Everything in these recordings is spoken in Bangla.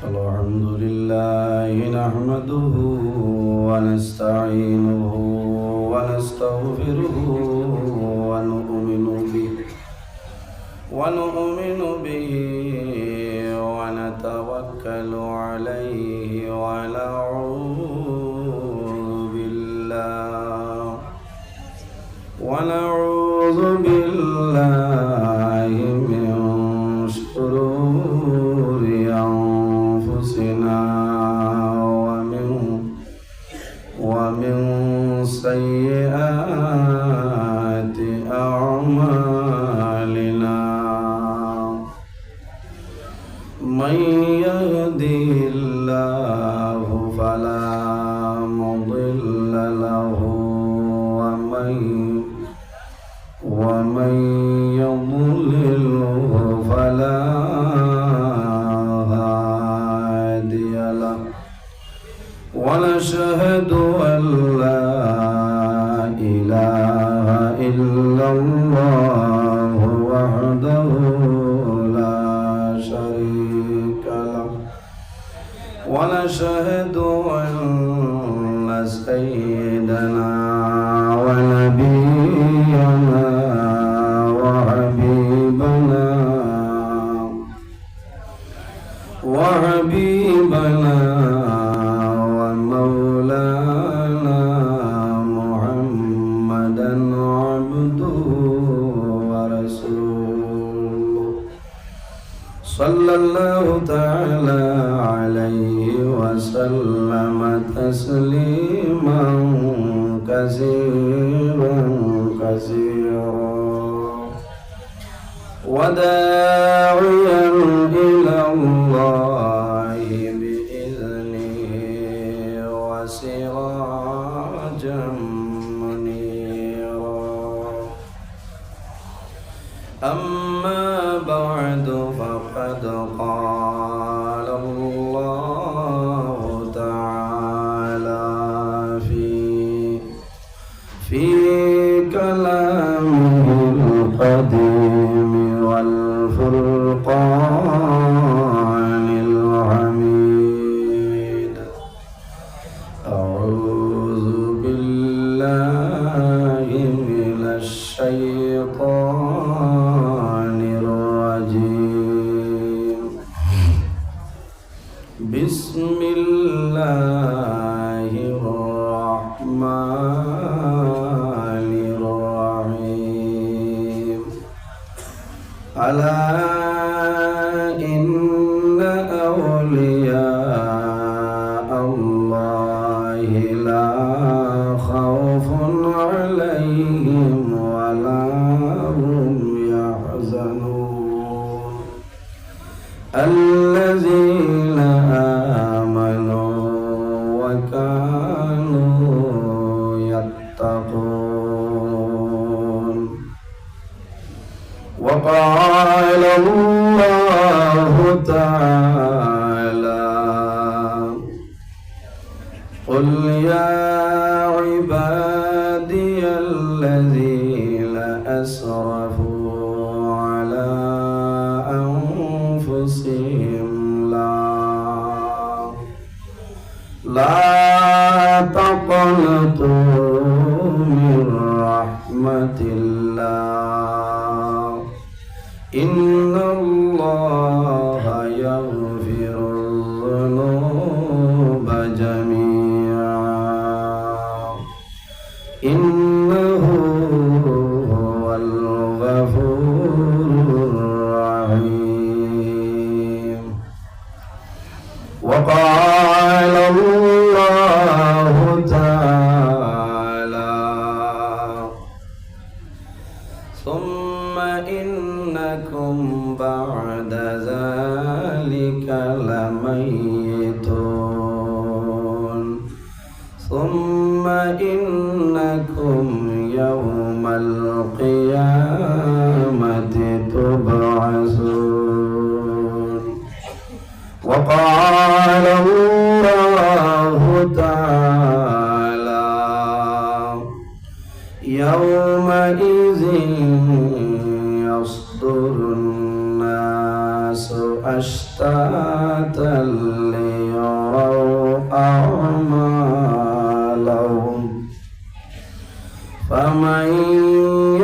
الحمد لله نحمده ونستعينه ونستغفره ونؤمن به ونتوكل عليه ونعوذ بالله من شرور أنفسنا ومن سيئات أعمالنا من يهده الله فلا مضل له ومن يضلله فلا هادي له ونشهد أن لا إله إلا الله وحده لا شريك له ونشهد أن سيدنا ونبينا وحبيبنا ومولانا محمدا عبده ورسوله صلى الله تعالى عليه وسلم تسليما كثيرا وداعيا إلى الله بإذنه وسراجا منيرا أما بعد فقد قال الله تعالى في كلامه القديم والفرقان الحميد أعوذ بالله من الشيطان الرجيم بسم الله الرحمن الرحيم ألا إن أولياء الله لا خوف عليهم ولا هم يحزنون الذين آمنوا وكانوا يتقون وقال الله تعالى قل يا عبادي الذين أسرفوا على أنفسهم لا تقنطوا من رحمة الله إن الله يغفر الذنوب جميعا إنه هو الغفور الرحيم وقال الله تعالى ثم إنكم بعد ذلك لميتون ثم إنكم يوم القيامة تبعثون وقال الله تعالى يومئذ يصدر الناس أشتاتا ليروا أعمالهم فمن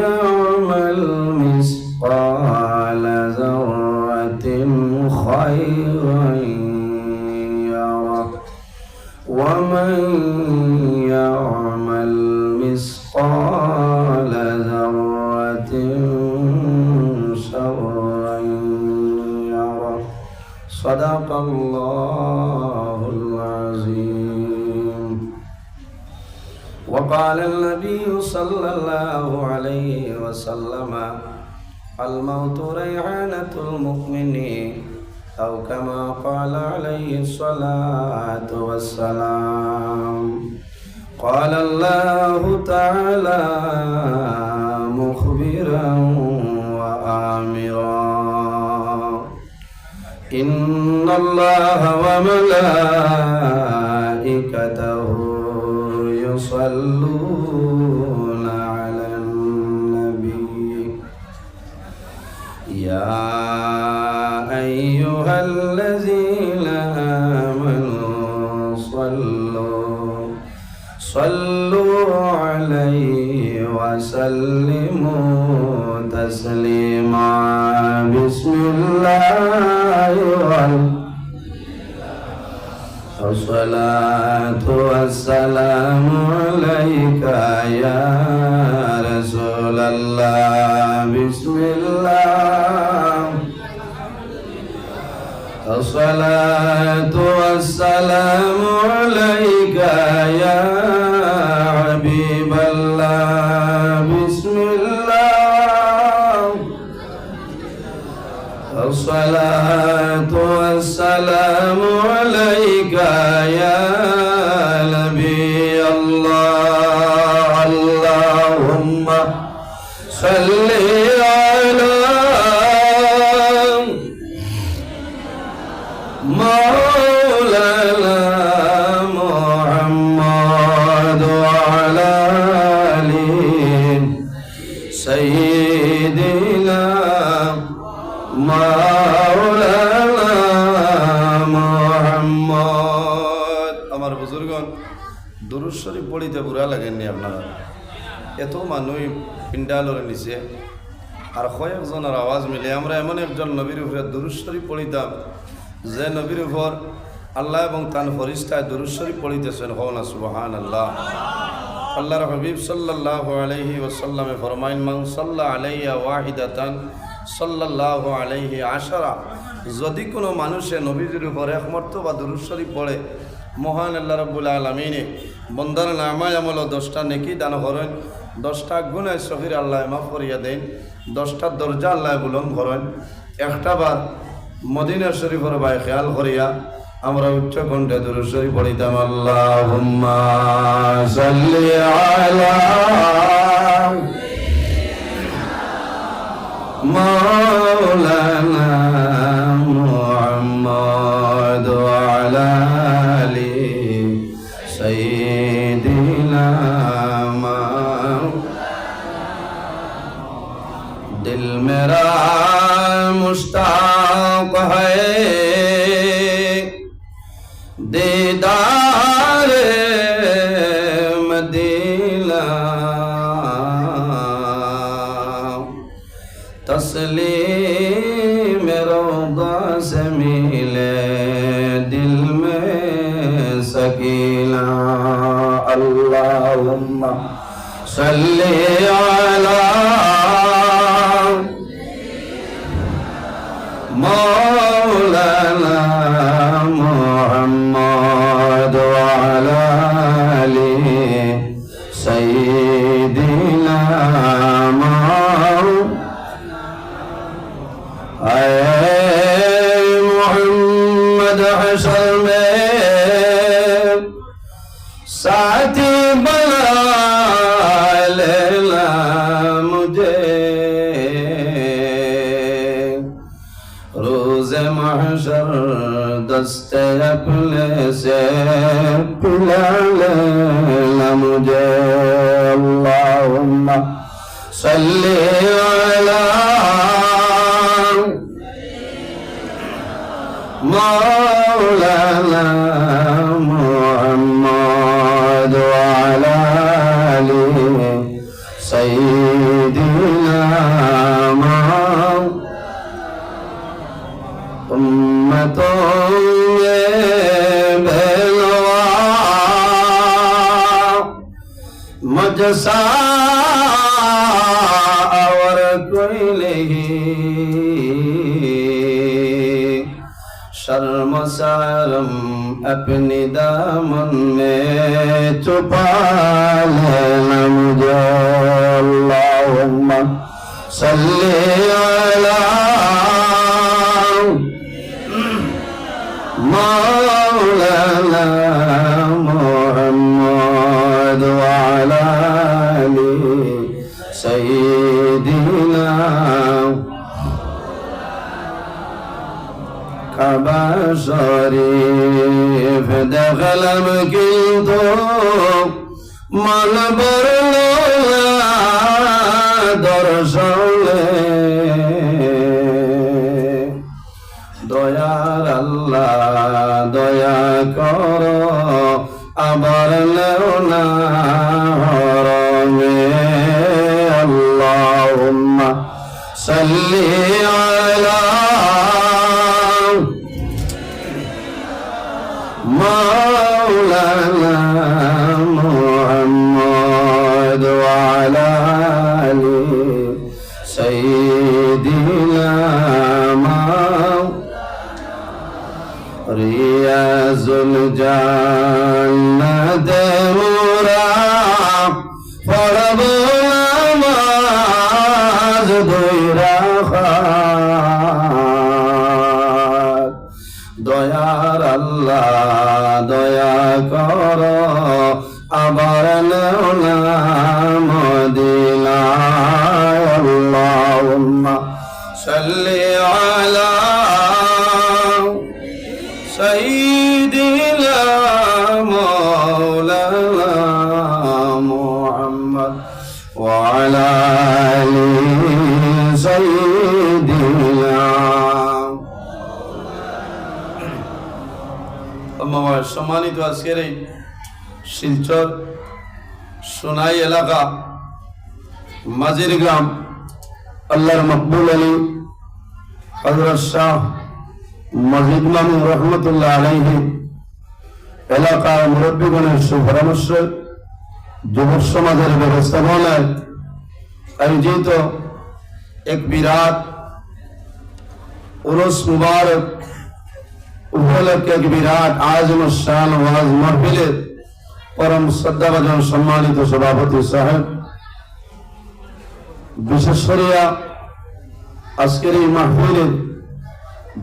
يعمل مثقال ذرة خيرا يره ومن يعمل مثقال ذرة شرا يره صدق الله العظيم. وقال النبي صلى الله عليه وسلم الموت ريحانة المؤمن أو كما قال عليه الصلاة والسلام. قال الله تعالى مخبرا وآمرا إن الله وملائكته يصلون على النبي يا أيها الذين آمنوا صلوا عليه وسلموا تسليما. بسم الله والصلاة والسلام عليك يا رسول الله. بسم الله الصلاة والسلام عليك يا حبيب الله. بسم الله الصلاة والسلام عليك يا نبي الله. اللهم صل على مولانا محمد وعلى آل سيدنا مولانا محمد. আমার বুজুর্গণ দুরূদ শরীফ পড়িতে বুড়া লাগেননি আপনারা? এত মানুষ পিন্ডালরে নিচে আর কয়েকজনের আওয়াজ মিলে আমরা এমন একজন নবীর উপরে দুরূদ শরীফ পড়িতাম যে নবীর উপর আল্লাহ এবং তার ফেরেশতায় দুরূদ শরীফ পড়িতেছেন। হন সুবহানাল্লাহ। আল্লাহর হাবিব সাল্লাল্লাহু আলাইহি ওয়াসাল্লামে ফরমাইন মান সাল্লা আলাইয়া ওয়াহিদাতান সাল্লাল্লাহু আলাইহি আশারা। যদি কোনো মানুষে নবীজির উপর এক মর্তবা দুরূদ শরীফ পড়ে মহান আল্লাহ রাব্বুল আলামিনে বন্দার নামায় আমল 10টা নেকি দান করেন, 10টা গুনাহ সগীর আল্লাহ মাফ করিয়া দেন, 10টা দরজা আল্লাহ বুলন্দ করেন। একটা বার মদিনা শরীফের ভাই খেয়াল করিয়া আমরা উচ্চ কণ্ঠে দুরূদ শরীফ পড়িতাম। আল্লাহুম্মা সাল্লি আলা মাওলানা মুহাম্মদ ওয়া আলা আলি সাইয়্যিদিনা दिल मेरा मुश्ताक है दीदार मदीना तस्लीम रौदा से मिले दिल में सकीना। अल्लाहुम्मा सल्ली अला مولانا محمد وعلى آل سيدنا محمد حشر میں ساتھی بنا لینا مجھے روز محشر دستے اپنے سے پلا لینا مجھے اللہم صلی علی مولانا محمد وعلى آله سيدنا أمة بلوى مجسا اور کوئی نہیں شرم سارم اپنی دامن میں چھپا لینا مجھے اللہم صلی علی مولانا محمد وعلى آله سيدنا كعبة شريف دخل مكينتو من برلولا درشولي দয়ার আল্লাহ দয়া করো আবার লেও না হরমে আল্লাহুম্মা সাল্লি আলা মাওলানা মুহাম্মদ ওয়া আলা আলি সাইয়্যিদিনা রিয়াজুল জান্নাতে মোরা পড়ব নামাজ দুই রাকাত দয়ার আল্লাহ দয়া করো আবার নেও না মদিনায় আল্লাহুম্মা সাল্লি আলা سيدنا مولانا محمد وعلى آل سيدنا আমার সম্মানিত আজকের এই শিলচর সোনাই এলাকা মাঝির গ্রাম আল্লাহর মকবুল আলী হযরত শাহ মজিদ মামুন রহমতুল্লাহ আলাইহি এলাকার মুরব্বীগণের সুপরামর্শ যুবক সমাজের ব্যবস্থাপনায় আয়োজিত এক বিরাট উরুস মুবারক উপলক্ষে এক বিরাট আজম শান ওয়াজ মাহফিলের পরম শ্রদ্ধাভাজন সম্মানিত সভাপতি সাহেব বিশেষ করিয়া আজকের এই মাহফিলের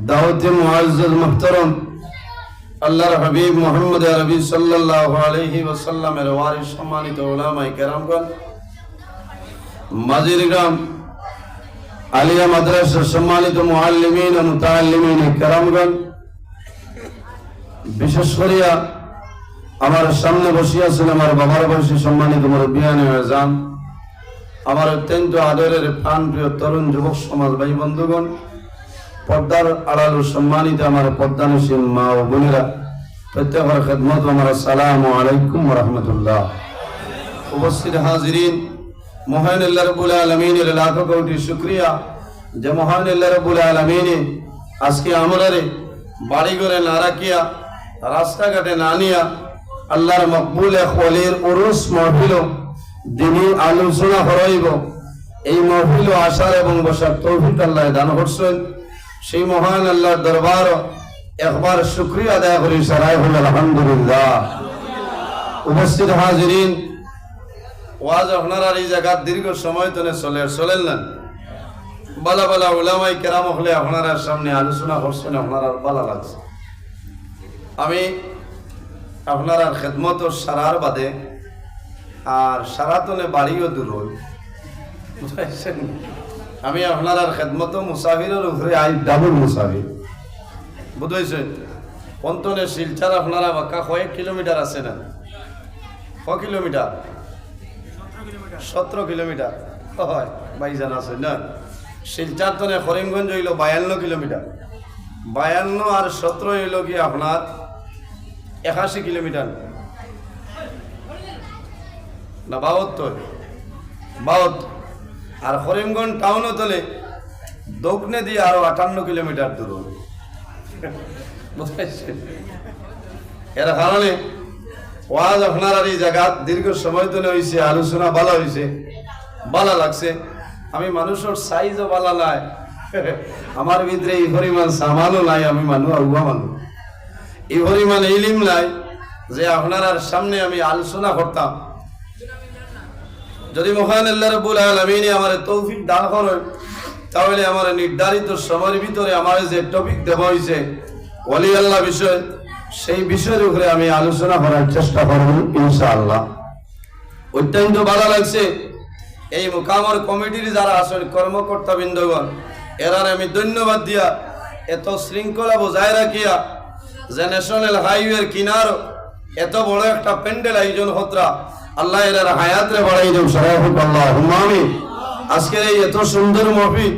দাওয়াতে মুআজ্জাজ মুহতারাম আল্লাহর হাবিব মুহাম্মদ আরবি সাল্লাল্লাহু আলাইহি ওয়াসাল্লামের ওয়ারিস সম্মানিত উলামায়ে কেরামগণ মাঝির গ্রাম আলিয়া মাদ্রাসার সম্মানিত মুআল্লিমিন ও মুতাআল্লিমিন কেরামগণ বিশেষ করিয়া আমার সামনে বসিয়া আছেন আমার বাবার বয়সী সম্মানিত মুরব্বিয়ানে আযম আমার অত্যন্ত আদরের প্রাণপ্রিয় তরুণ যুবক সমাজ ভাই বন্ধুগণ পর্দার আড়াল সম্মানিত আমার পর্দানশীল মা ও বোনেরা প্রত্যেকের খেদমত আমার আসসালামু আলাইকুম ওয়া রাহমাতুল্লাহ উপস্থিত হাজিরিন মহান আল্লাহ রাব্বুল আলামিনের লাখ কোটি শুকরিয়া যে মহান আল্লাহ রাব্বুল আলামিন আজকে আমারে বাড়ি ঘরে না রাখিয়া রাস্তাঘাটে না নিয়া আল্লাহর মকবুল খলির উরুস মাহফিল দিনী আলোচনা হরাইব এই মাহফিল আসার এবং বসার তৌফিক আল্লাহ দান করছেন সেই মহান আল্লাহর দরবার একবার শুকরিয়া আদায় করি সারাই হল আলহামদুলিল্লাহ উপস্থিত হাজিরিন ওয়াজ আপনারা এই জায়গা দীর্ঘ সময় ধরে চলেন না বালা বালা উলামায়ে কেরাম হলে আপনারা সামনে আলোচনা করছেন আপনারা ভালো লাগছে আমি আপনারা খেদমত সারার বাদে আর সারাতনে বাড়িও দূর হই বুঝাইছেন আমি আপনারা খেদমত মুসাফিরের উপরে আই ডাবল মুসাফির বুঝাইছেন পন্তনে শিলচর আপনারা বাক্কা কয়েক কিলোমিটার আছে না ক কিলোমিটার 17 কিলোমিটার হয় ভাইজান আছে না শিলচর তনে করিমগঞ্জ হইল 52 কিলোমিটার 52 আর 17 হইল কি আপনার 81 কিলোমিটার না 72 আর করিমগঞ্জ টাউনও তলে দক্ষিণে দিয়ে আরো 58 কিলোমিটার দূর বুঝতে এর কারণে ওয়াজ আপনার আর এই জায়গা দীর্ঘ সময় ধরে হয়েছে, আলোচনা ভালো হয়েছে, ভালো লাগছে। আমি মানুষের সাইজও ভালো নাই, আমার ভিতরে এই পরিমাণ সামানও নাই, আমি মানুষ আগুয়া মানুষ, এই পরিমাণ ইলিম নাই যে আপনার আর সামনে আমি আলোচনা করতাম। যদি মহান আল্লাহ রাব্বুল আলামিন আমার তৌফিক দান করেন তাহলে আমার নির্ধারিত সময়ের ভিতরে আমার যে টপিক দেওয়া হয়েছে ওলি আল্লাহ বিষয়, সেই বিষয়ের উপরে আমি আলোচনা করার চেষ্টা করব ইনশাআল্লাহ। অত্যন্ত ভালো লাগছে এই মোকামর কমিটির যারা আছেন কর্মকর্তা বৃন্দগণ, এরার আমি ধন্যবাদ দিয়া এত শৃঙ্খলা বজায় রাখিয়া যে ন্যাশনাল হাইওয়ের কিনার এত বড় একটা প্যান্ডেল আয়োজন হতরা, আল্লাহ এরার হায়াতরে বাড়াই দেব আল্লাহুম্মা আমিন। আজকের এই এত সুন্দর মাহফিল,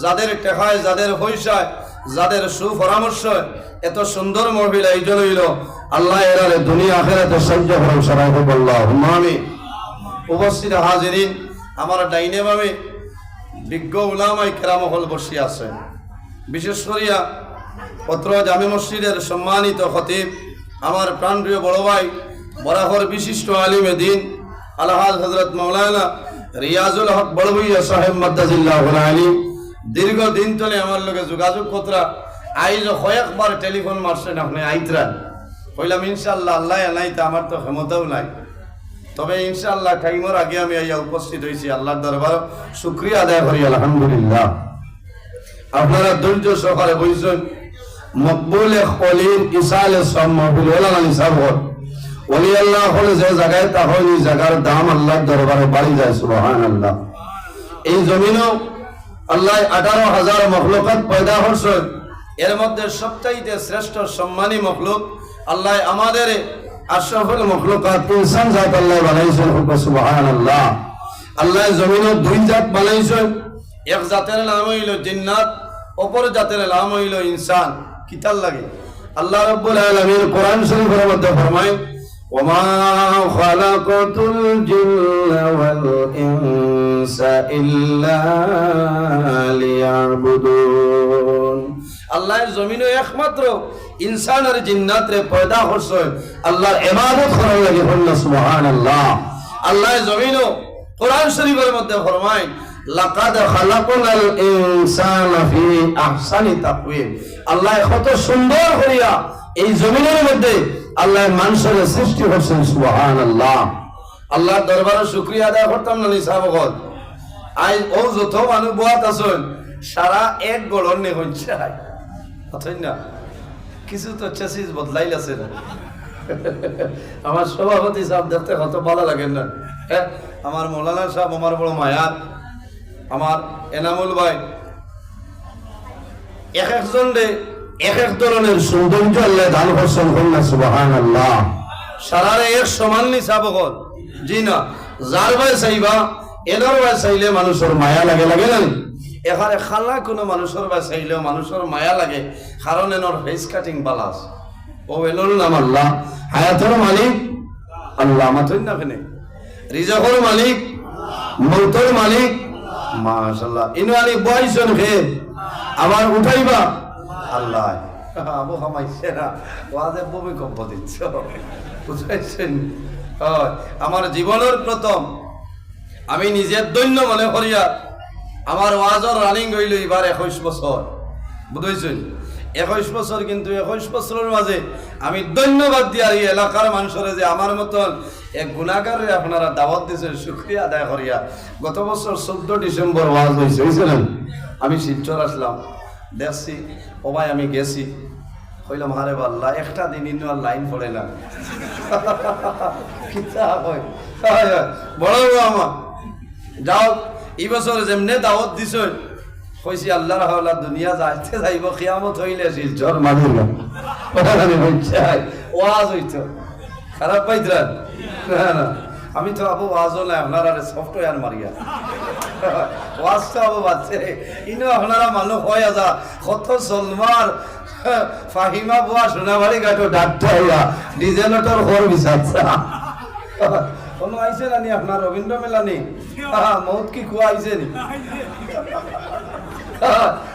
যাদের টেকায়, যাদের পয়সায়, যাদের সুপরামর্শ এত সুন্দর মাহফিল আয়োজন হইল, আল্লাহ এরারে দুনিয়া আখিরাতে সাহায্য করুন আল্লাহুম্মা আমিন। উপস্থিত হাজিরিন, আমার ডাইনে বামে বিজ্ঞ উলামায়ে কেরাম হল বসে আছেন। বিশেষ করিয়া পত্র জামে মসজিদের সম্মানিত খতিব, আমার প্রাণপ্রিয় বড় ভাই, বরাবর বিশিষ্ট আলিমে দিন আলহাজ হযরত মাওলানা রিয়াজুল হক বড়ভূইয়া সাহেব মাদ্দাজিল্লাহুল আলী, দীর্ঘদিন ধরে আমার লগে যোগাযোগ কতরা আইজ কয়েকবার টেলিফোন মারছেন, আপনি আইতরা কইলাম ইনশাআল্লাহ, আল্লাহ আনাইতে আমার তো ক্ষমতাও নাই, তবে ইনশাআল্লাহ টাইমের আগে আমি আইয়া উপস্থিত হয়েছি। আল্লাহর দরবার শুকরিয়া আদায় করি আলহামদুলিল্লাহ। আপনারা ধৈর্য সহকারে বইছেন মকবুল কলির ইসালে সব মাহফিল ওলানা নিসাব ওলি আল্লাহ হলে যে জায়গায় তা হয় এই জায়গার দাম আল্লাহর দরবারে বাড়ি যায় সুবহানাল্লাহ। এই জমিনও আল্লাহ 18,000 মখলুকাত পয়দা করছেন, এর মধ্যে সবচাইতে শ্রেষ্ঠ সম্মানী মখলুক আল্লাহ আমাদের আশরাফুল মখলুকাত ইনসান জাত আল্লাহ বানাইছেন সুবহানাল্লাহ। আল্লাহ জমিনও দুই জাত বানাইছেন, এক জাতের নাম হইল জিন্নাত, অপর জাতের নাম হইল ইনসান। কিতাল লাগে আল্লাহ রাব্বুল আলামিন কোরআন শরীফের মধ্যে ফরমায় ওমা খালাকাতুল জিন্না ওয়াল ইনসা ইল্লা লিয়াবুদুন। আল্লাহর জমিনে একমাত্র ইনসান আর জিন্নাতরে পয়দা করছেন আল্লাহর ইবাদত করার লাগি, সুবহানাল্লাহ। আল্লাহর জমিনে কোরআন শরীফের মধ্যে ফরমায় লাকাদ খালাকনাল ইনসানা ফি আহসানি তাকওয়িম। আল্লাহ কত সুন্দর করিয়া এই জমিনের মধ্যে আল্লাহ মানুষের সৃষ্টি করছেন সুবহানাল্লাহ। আল্লাহর দরবারে শুকরিয়া আদায় করতাম না নিসাবগত। আই ও যত মানুষ বয়াত আছেন সারা এক গড়ন নে হচ্ছে অথই না, কিছু তো চেসিস বদলাই আছে না। আমার সভাপতি সাহেব দেখতে কত ভালো লাগে না, আমার মৌলানা সাহেব আমার বড় মায়ার, আমার এনামুল ভাই, এক একজন এক এক ধরনের সৌন্দর্য আল্লাহ দান করছেন সুবহানাল্লাহ। সারারে এক সমান নিসাব হল জি না, যার ভাই চাইবা এনার ভাই চাইলে মানুষের মায়া লাগে, লাগে না? এখানে খালা কোনো মানুষের ভাই চাইলেও মানুষের মায়া লাগে, কারণ এনর ফেস কাটিং বালাস। ও এনর নাম আল্লাহ, হায়াতের মালিক আল্লাহ, মাথুন না কেনে রিজকের মালিক, মৌতের মালিক মাশাআল্লাহ। ইনওয়ালি বয়সন খে আবার উঠাইবা আল্লাহ। আবু হামাইছে না ওয়াজে ভূমিকম্প দিচ্ছ, বুঝাইছেন? আমার জীবনের প্রথম আমি নিজের দৈন্য মনে করিয়া আমার ওয়াজর রানিং হইল এবার 21 বছর, বুঝাইছেন? 21 বছর, কিন্তু 21 বছরের মাঝে আমি ধন্যবাদ দিই আর এই এলাকার মানুষের যে আমার মতন এক গুণাগারে আপনারা দাওয়াত দিয়েছেন, শুকরিয়া আদায় করিয়া। গত বছর 14 ডিসেম্বর ওয়াজ হয়েছে, বুঝছিলেন? আমি শিলচর আসলাম, দেখছি ও ভাই আমি গেছি, কইলাম হারে আল্লাহ একটা দিন ইন্ন আর লাইন পড়ে না। বড় আমার যাও এই বছর যেমনে দাওয়াত দিছ কইছি আল্লাহর হাওলা দুনিয়া যাইতে যাইব, কিয়ামত হইলে শিলচর মাঝে ওয়াজ হইতো। খারাপ পাইতরা না, আমি তো আবু ওয়াজও নাই, আপনারা সফটওয়্যার মারিয়া ওয়াজ তো আবু বাচ্চে ইনো আপনারা মানুষ হয় যা কত সলমার ফাহিমা বুয়া সোনাবাড়ি ঘাটো ডাক্তার ডিজেলটর ঘর বিচারছা কোনো আইছে নানি আপনার রবীন্দ্র মেলা নেই মৌত কি খুয়া আইছে নি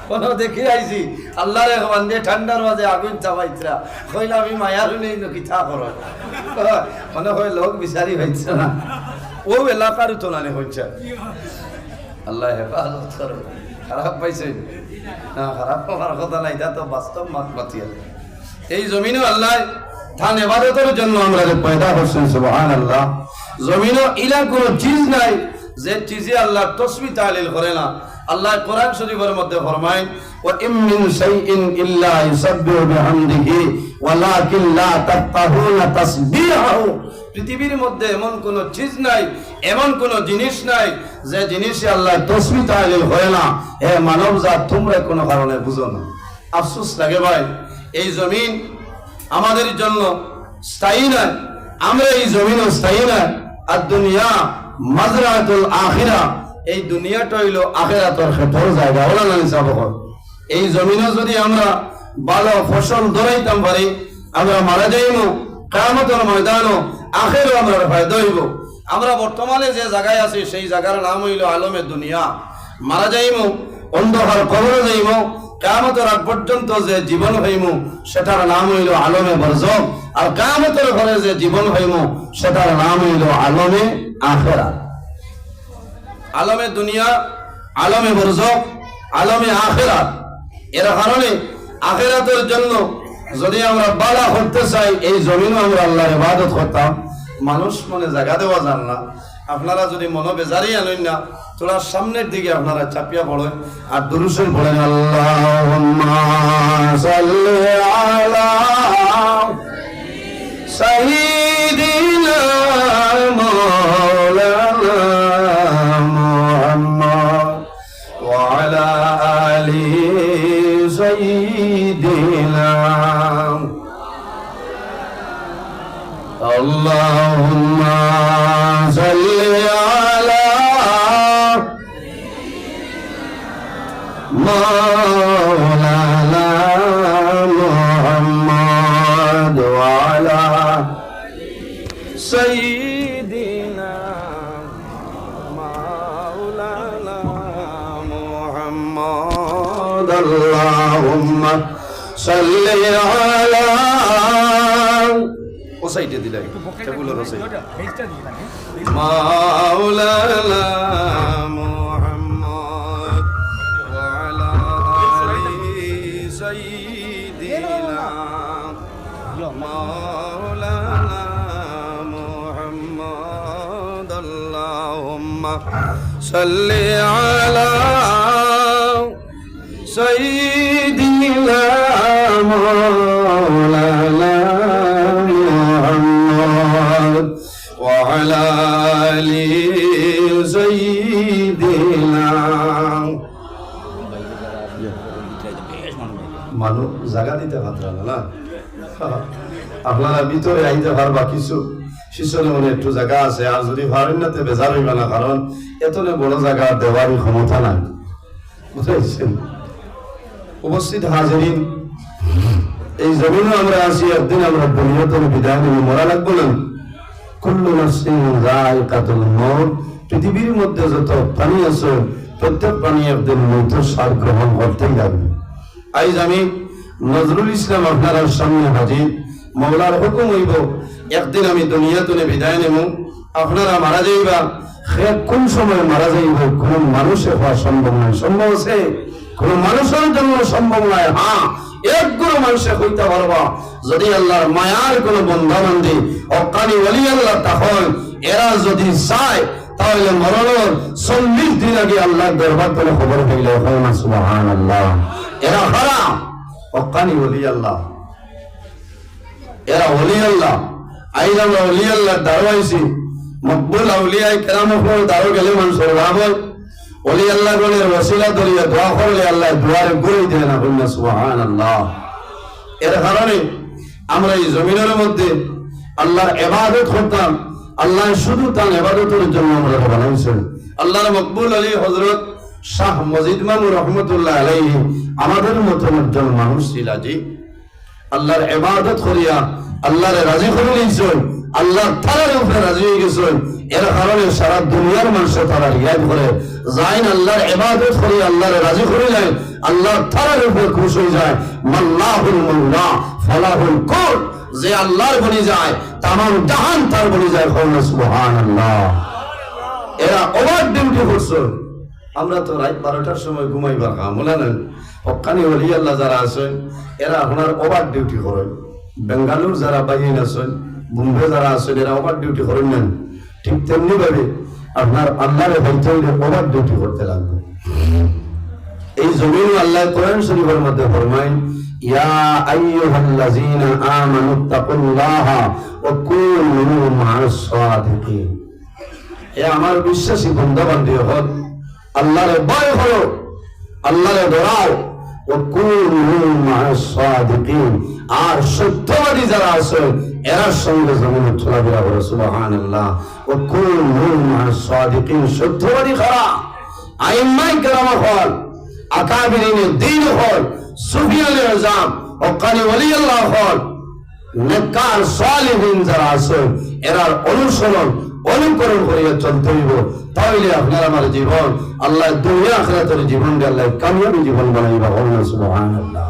কোনো দেখি আইছি আল্লাহরে বান্দে ঠান্ডার মাঝে আগুন চাপাইছরা কইলা আমি মায়ারু নেই নকি থা করো মনে হয় লোক বিচারি হইছে না ও এলাকার তো নানি হইছে আল্লাহ হেফাজত করো খারাপ পাইছে না খারাপ হওয়ার কথা নাই এটা তো বাস্তব মাত পাতিয়া এই জমিনও আল্লাহ ধান ইবাদতের জন্য আমরা পয়দা করছেন সুবহানাল্লাহ জমিনও ইলা কোনো চিজ নাই যে চিজে আল্লাহ তাসবিহ তাহলিল করে না আল্লাহ কোরআন শরীফের মধ্যে ফরমায় ওয়া ইম মিন শাইইন ইল্লা ইউসাব্বিহু বিহামদিহি ওয়ালাকিন লা তাফকাহুনা তাসবিহাহু পৃথিবীর মধ্যে এমন কোন চিজ নাই এমন কোন জিনিস নাই যে জিনিসে আল্লাহ তাসবিহ তাহলিল করে না হে মানবজাত তোমরা কোনো কারণে বুঝো না আফসোস লাগে ভাই এই জমিন আমাদের জন্য স্থায়ী না আমরা এই জমিনও স্থায়ী না আর দুনিয়া মাজরাতুল আখিরা এই দুনিয়াটা হইলো আখিরাতের ক্ষেত্র জায়গা ওলা না হিসাব এই জমিনে যদি আমরা ভালো ফসল ধরাইতাম পারি আমরা মারা যাইমু কিয়ামতের ময়দানও আখিরও আমরা ফায়দা হইব আমরা বর্তমানে যে জায়গায় আছি সেই জায়গার নাম হইল আলমে দুনিয়া মারা যাইমু অন্ধকার কবরে যাইমু কিয়ামতের আগ পর্যন্ত যে জীবন হইমু সেটার নাম হইল আলমে বরজখ আর কিয়ামতের ঘরে যে জীবন হইমু সেটার নাম হইল আলমে আখিরাত আলমে দুনিয়া আলমে বরজখ আলমে আখিরাত এর কারণে আখিরাতের জন্য যদি আমরা বালা করতে চাই এই জমিনে আমরা আল্লাহর ইবাদত করতাম মানুষ মনে জায়গা দেওয়া যান না আপনারা যদি মনো বেজারি আনেন না তোরা সামনের দিকে আপনারা চাপিয়া পড়েন আর দুরূদ শরীফ পড়েন আল্লাহুম্মা সাল্লি আলা সাইয়্যিদিনা মাওলানা মুহাম্মদ ওয়া আলা আলি সাইয়্যিদিনা আল্লাহুম্মা সাল্লি আলা মাওলানা মুহাম্মদ ওয়া আলা সাইয়্যিদিনা মাওলানা মুহাম্মদ আল্লাহুম্মা সাল্লি আলা ও সাইডে দিলাই সেগুলো রসে মাওলানা মুহাম্মদ ওয়া আলা আলি সাইয়্যিদিনা মাওলানা মুহাম্মদ আল্লাহুম্মা সাল্লি আলা সাইয়্যিদিনা মাওলানা وعلى آل سيدنا মানুষ জায়গা দিতে পারতাম না আপনারা ভিতরে আইতে পারবা কিছু শিশুর মনে একটু জায়গা আছে আর যদি পারেন না তো বেজার হইবে না কারণ এতনে বড় জায়গা দেওয়ার ক্ষমতা নাই বুঝাইছেন উপস্থিত হাজিরিন এই জমিনে আমরা আছি একদিন আমরা দুনিয়াতে বিদায় নিয়ে মরা লাগবো না কুল্লু নাফসিন যায়কাতুল মউত পৃথিবীর মধ্যে যত প্রাণী আছে প্রত্যেক প্রাণী একদিন মৃত্যুর স্বাদ গ্রহণ করতেই লাগবে আজ আমি নজরুল ইসলাম আপনার সামনে হাজির মওলার হুকুম হইব একদিন আমি দুনিয়াতে বিদায় নেব আপনারা মারা যাইবা কোন সময় মারা যাইব কোন মানুষের হওয়া সম্ভব নয় সম্ভব আছে কোন মানুষের জন্য সম্ভব নয় হ্যাঁ একগুলো মানুষে হইতে পারবা যদি আল্লাহর মায়ার কোন বন্ধা বান্ধি অকানি ওলি আল্লাহ তখন এরা যদি চায় তাহলে মরণের 40 দিন আগে আল্লাহর দরবার থেকে খবর পাইলে ওখানে সুবহানাল্লাহ এরা হারাম অকানি ওলি আল্লাহ এরা ওলি আল্লাহ আইরা ওলি আল্লাহ দারওয়াইছি মকবুল আউলিয়া কেরাম উপর দারো গেলে মানুষের লাভ হয় ওলি আল্লাহ গণের ওসিলা দরিয়া দোয়া করলে আল্লাহ দুয়ারে ঘুরে দেয় না বললে সুবহানাল্লাহ এর কারণে আমরা এই জমিনের মধ্যে আল্লাহর ইবাদত করতাম আল্লাহ শুধু তার ইবাদতের জন্য আমরা বানাইছেন আল্লাহর মকবুল আলী হযরত শাহ মজিদ মামুন রহমাতুল্লাহ আলাইহি আমাদের মতন একজন মানুষ ছিল জি আল্লাহর ইবাদত করিয়া আল্লাহরে রাজি করে নিয়েছেন, আল্লাহ তাআলার উপরে রাজি হয়ে গেছেন, এর কারণে সারা দুনিয়ার মানুষ তারা রিয়াদ করে যাইন, আল্লাহর ইবাদত করে আল্লাহরে রাজি করে যায়, আল্লাহ তাআলার উপরে খুশি হয়ে যায়। মাল্লাহুল মাওলা ফালাহুল কুল, যে আল্লাহর বনি যায় তামাম জাহান তার বনি যায়। সুবহানাল্লাহ। এরা ওভার ডিউটি করছে। আমরা তো রাত 12টার সময় ঘুমাইবার কামলা নেন, হক্কানি ওলি আল্লাহ যারা আছেন এরা আপনার ওভার ডিউটি করেন। বেঙ্গালুর যারা বাইন আছেন, বোম্বে যারা আছেন, এরা ওভার ডিউটি করেন নেন। ঠিক তেমনি ভাবে আপনার আল্লাহরে হইতে হইলে ওভার ডিউটি করতে লাগবে। এই জমিন আল্লাহ কোরআন শরীফের মধ্যে ফরমায়, ইয়া আইয়ুহাল্লাযীনা আমানুত্তাকুল্লাহা ওয়া কুনু মা'আস সাদিকিন। এ আমার বিশ্বাসী বান্দা বান্দি হল, আল্লাহরে ভয় করো, আল্লাহরে ডরাও, ওয়া কুনু মা'আস সাদিকিন, আর সত্যবাদী যারা আছে এর সঙ্গে জমিনে চলাফেরা করো। সুবহানাল্লাহ। ওয়া কুনু মা'আস সাদিকিন, সত্যবাদী কারা? আইম্মায়ে কেরাম হল, আকাবিরিনে দ্বীন হল, সুফিয়ানে আযম, হক্কানি ওলি আল্লাহ হল, নেককার সালিহিন যারা আছে এরার অনুকরণ করিয়া চলতে হইব। তাহলে আপনার আমার জীবন আল্লাহ দুনিয়া আখিরাতের জীবন দিয়ে আল্লাহ কামিয়াবি জীবন বানাইবা। সুবহানাল্লাহ।